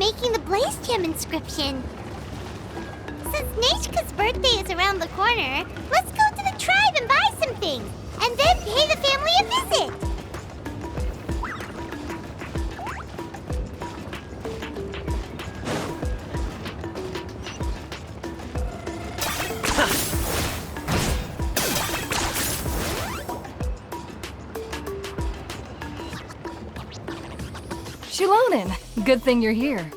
making the Blaze Gem inscription. Since Nechka's birthday is around the corner, let's go to the tribe and buy some things, and then pay the family a visit. Xilonen, good thing you're here.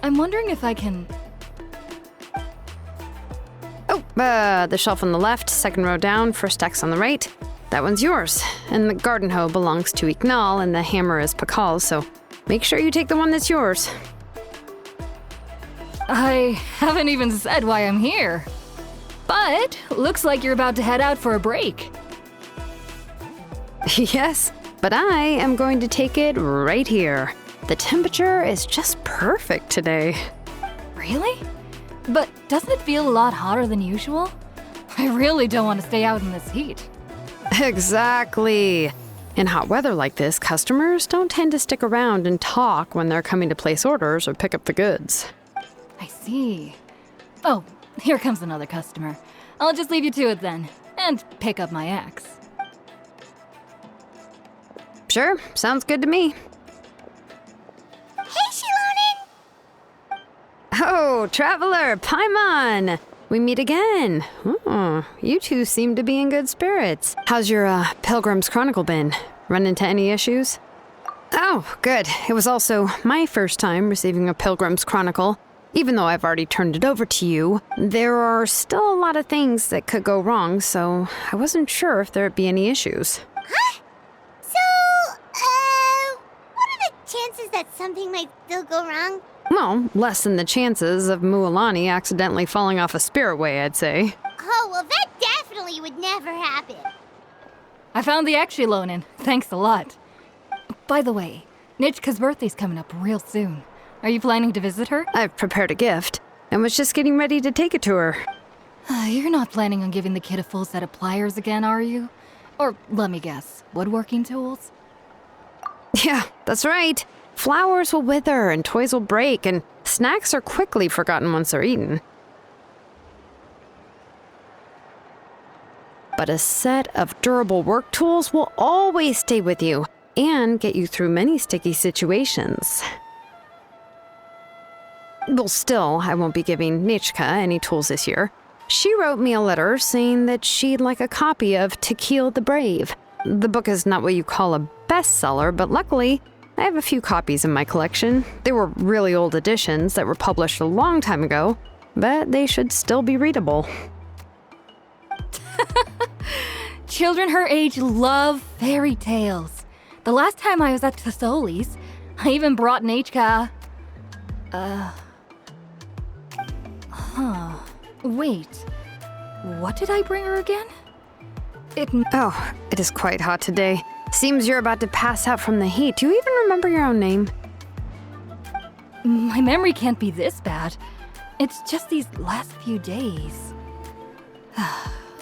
I'm wondering if I can... The shelf on the left, second row down, first X on the right. That one's yours. And the garden hoe belongs to Ignal, and the hammer is Pakal's, so make sure you take the one that's yours. I haven't even said why I'm here. But looks like you're about to head out for a break. Yes, but I am going to take it right here. The temperature is just perfect today. Really? But doesn't it feel a lot hotter than usual? I really don't want to stay out in this heat. Exactly. In hot weather like this, customers don't tend to stick around and talk when they're coming to place orders or pick up the goods. I see. Oh, here comes another customer. I'll just leave you to it then, and pick up my axe. Sure, sounds good to me. Hey, Xilonen! Oh, Traveler, Paimon! We meet again. Oh, you two seem to be in good spirits. How's your Pilgrim's Chronicle been? Run into any issues? Oh, good. It was also my first time receiving a Pilgrim's Chronicle. Even though I've already turned it over to you, there are still a lot of things that could go wrong, so I wasn't sure if there'd be any issues. Huh? So, what are the chances that something might still go wrong? Well, less than the chances of Mualani accidentally falling off a spiritway, I'd say. Oh, well, that definitely would never happen. I found the axe, Xilonen. Thanks a lot. By the way, Nitchka's birthday's coming up real soon. Are you planning to visit her? I've prepared a gift, and was just getting ready to take it to her. You're not planning on giving the kid a full set of pliers again, are you? Or, let me guess, woodworking tools? Yeah, that's right. Flowers will wither and toys will break, and snacks are quickly forgotten once they're eaten. But a set of durable work tools will always stay with you and get you through many sticky situations. Well, still, I won't be giving Nechka any tools this year. She wrote me a letter saying that she'd like a copy of Tequil the Brave. The book is not what you call a bestseller, but luckily, I have a few copies in my collection. They were really old editions that were published a long time ago, but they should still be readable. Children her age love fairy tales. The last time I was at Tasoli's, I even brought Nechka... Wait. What did I bring her again? Oh, it is quite hot today. Seems you're about to pass out from the heat. Do you even remember your own name? My memory can't be this bad. It's just these last few days.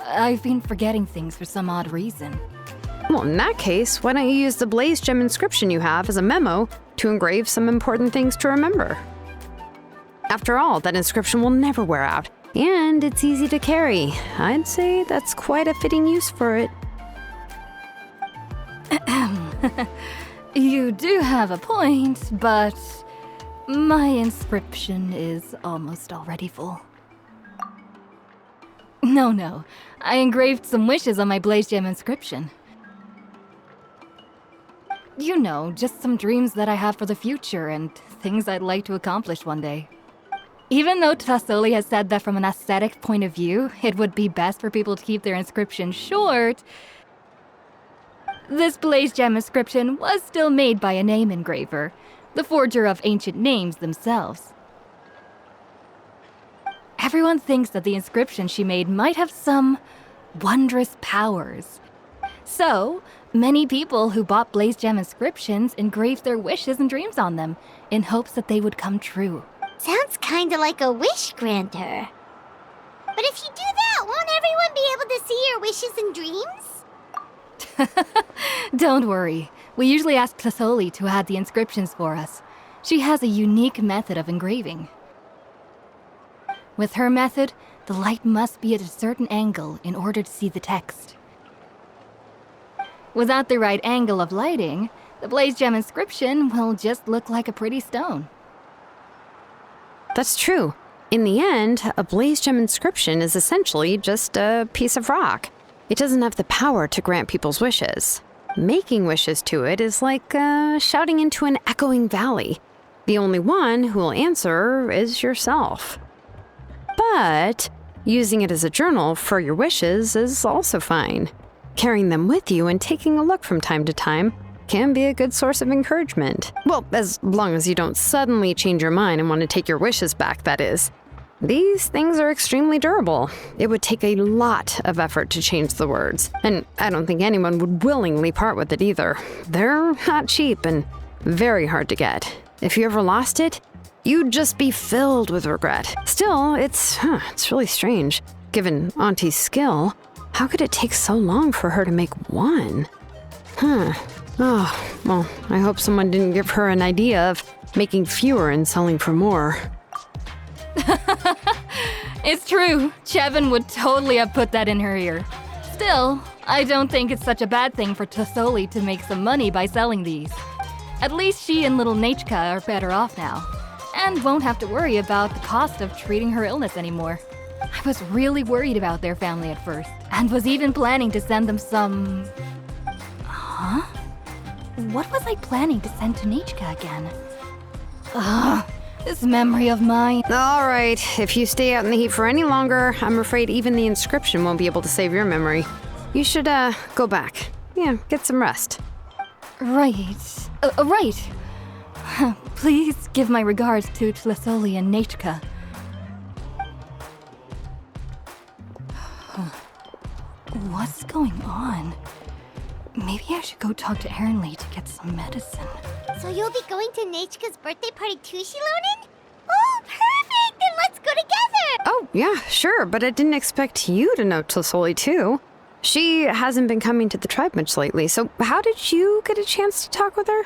I've been forgetting things for some odd reason. Well, in that case, why don't you use the Blaze Gem inscription you have as a memo to engrave some important things to remember? After all, that inscription will never wear out, and it's easy to carry. I'd say that's quite a fitting use for it. You do have a point, but my inscription is almost already full. No, I engraved some wishes on my Blaze Gem inscription. You know, just some dreams that I have for the future and things I'd like to accomplish one day. Even though Tasoli has said that from an aesthetic point of view, it would be best for people to keep their inscription short, this Blaze Gem inscription was still made by a name engraver, the forger of ancient names themselves. Everyone thinks that the inscription she made might have some wondrous powers. So, many people who bought Blaze Gem inscriptions engraved their wishes and dreams on them, in hopes that they would come true. Sounds kinda like a wish granter. But if you do that, won't everyone be able to see your wishes and dreams? Don't worry. We usually ask Tasoli to add the inscriptions for us. She has a unique method of engraving. With her method, the light must be at a certain angle in order to see the text. Without the right angle of lighting, the blaze gem inscription will just look like a pretty stone. That's true. In the end, a blaze gem inscription is essentially just a piece of rock. It doesn't have the power to grant people's wishes. Making wishes to it is like shouting into an echoing valley. The only one who will answer is yourself. But using it as a journal for your wishes is also fine. Carrying them with you and taking a look from time to time can be a good source of encouragement. Well, as long as you don't suddenly change your mind and want to take your wishes back, that is. These things are extremely durable. It would take a lot of effort to change the words, and I don't think anyone would willingly part with it either. They're not cheap and very hard to get. If you ever lost it, you'd just be filled with regret. Still, it's really strange. Given Auntie's skill, how could it take so long for her to make one? Oh, well, I hope someone didn't give her an idea of making fewer and selling for more. It's true. Chevin would totally have put that in her ear. Still, I don't think it's such a bad thing for Tosoli to make some money by selling these. At least she and little Nachka are better off now, and won't have to worry about the cost of treating her illness anymore. I was really worried about their family at first, and was even planning to send them some... Huh? What was I planning to send to Nachka again? Ugh, this memory of mine. All right, if you stay out in the heat for any longer, I'm afraid even the inscription won't be able to save your memory. You should, go back. Yeah, get some rest. Right. Right. Please give my regards to Tlesoli and Nachka. What's going on? Maybe I should go talk to Ernly to get some medicine. So you'll be going to Nachka's birthday party too, Xilonen? Oh, perfect! Then let's go together! Oh, yeah, sure, but I didn't expect you to know Tlesoli too. She hasn't been coming to the tribe much lately, so how did you get a chance to talk with her?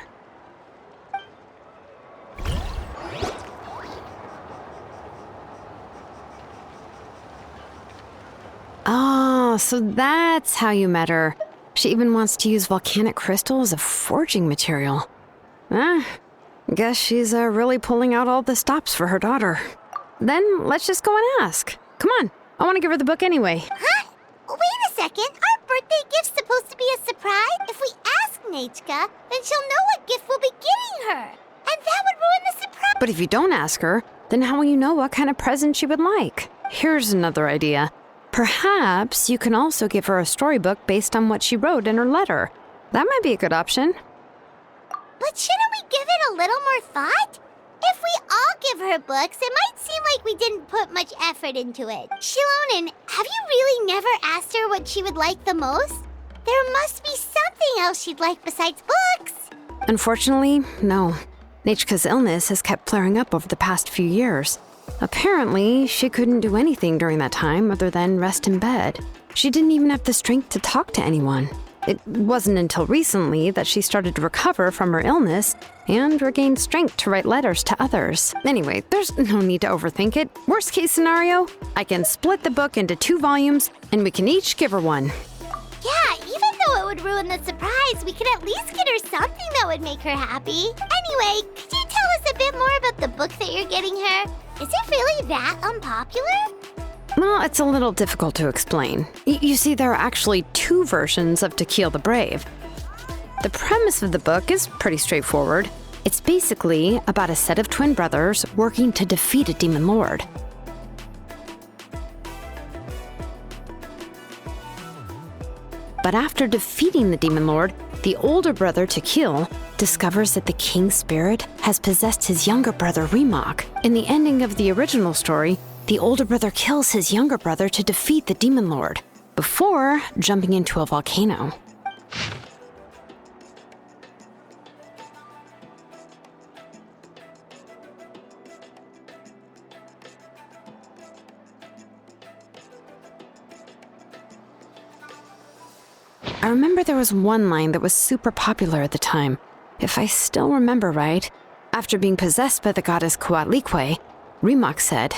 Oh, so that's how you met her. She even wants to use volcanic crystal as a forging material. Guess she's really pulling out all the stops for her daughter. Then let's just go and ask. Come on, I want to give her the book anyway. Huh? Wait a second. Our birthday gift's supposed to be a surprise. If we ask Nachka, then she'll know what gift we'll be getting her. And that would ruin the surprise. But if you don't ask her, then how will you know what kind of present she would like? Here's another idea. Perhaps you can also give her a storybook based on what she wrote in her letter. That might be a good option. But shouldn't we give it a little more thought? If we all give her books, it might seem like we didn't put much effort into it. Xilonen, have you really never asked her what she would like the most? There must be something else she'd like besides books. Unfortunately, no. Nachka's illness has kept flaring up over the past few years. Apparently, she couldn't do anything during that time other than rest in bed. She didn't even have the strength to talk to anyone. It wasn't until recently that she started to recover from her illness and regained strength to write letters to others. Anyway, there's no need to overthink it. Worst case scenario, I can split the book into 2 volumes and we can each give her one. Yeah, even though it would ruin the surprise, we could at least get her something that would make her happy. Anyway, could you tell us a bit more about the book that you're getting her? Is it really that unpopular? Well, it's a little difficult to explain. You see, there are actually 2 versions of To Kill the Brave. The premise of the book is pretty straightforward. It's basically about a set of twin brothers working to defeat a demon lord. But after defeating the demon lord, the older brother, To Kill, discovers that the king's spirit has possessed his younger brother, Remok. In the ending of the original story, the older brother kills his younger brother to defeat the demon lord, before jumping into a volcano. I remember there was one line that was super popular at the time. If I still remember right, After being possessed by the goddess Coatlicue, Remox said,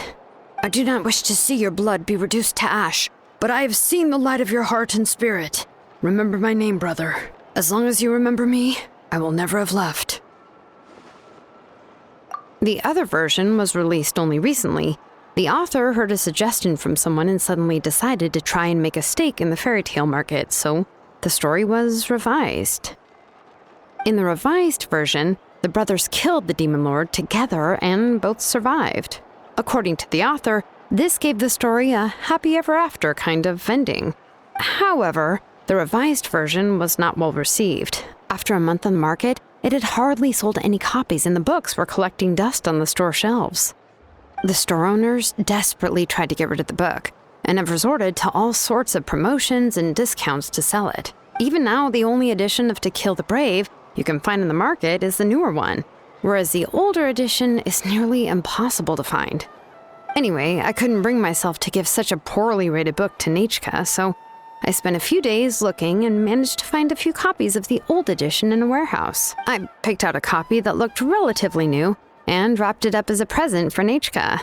"I do not wish to see your blood be reduced to ash, but I have seen the light of your heart and spirit. Remember my name, brother. As long as you remember me, I will never have left." The other version was released only recently. The author heard a suggestion from someone and suddenly decided to try and make a stake in the fairy tale market, so the story was revised. In the revised version, the brothers killed the demon lord together and both survived. According to the author, this gave the story a happy ever after kind of ending. However, the revised version was not well received. After a month on the market, it had hardly sold any copies and the books were collecting dust on the store shelves. The store owners desperately tried to get rid of the book and have resorted to all sorts of promotions and discounts to sell it. Even now, the only edition of To Kill the Brave you can find in the market is the newer one, whereas the older edition is nearly impossible to find. Anyway, I couldn't bring myself to give such a poorly rated book to Nachka, so I spent a few days looking and managed to find a few copies of the old edition in a warehouse. I picked out a copy that looked relatively new and wrapped it up as a present for Nachka.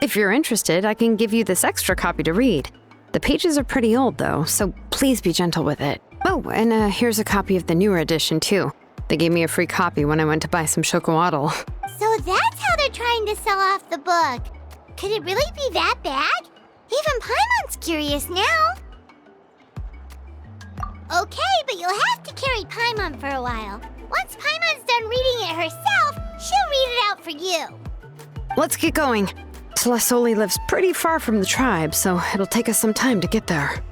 If you're interested, I can give you this extra copy to read. The pages are pretty old though, so please be gentle with it. Oh, and here's a copy of the newer edition too. They gave me a free copy when I went to buy some chocowaddle. So that's how they're trying to sell off the book. Could it really be that bad? Even Paimon's curious now. Okay, but you'll have to carry Paimon for a while. Once Paimon's done reading it herself, she'll read it out for you. Let's get going. Celestoli lives pretty far from the tribe, so it'll take us some time to get there.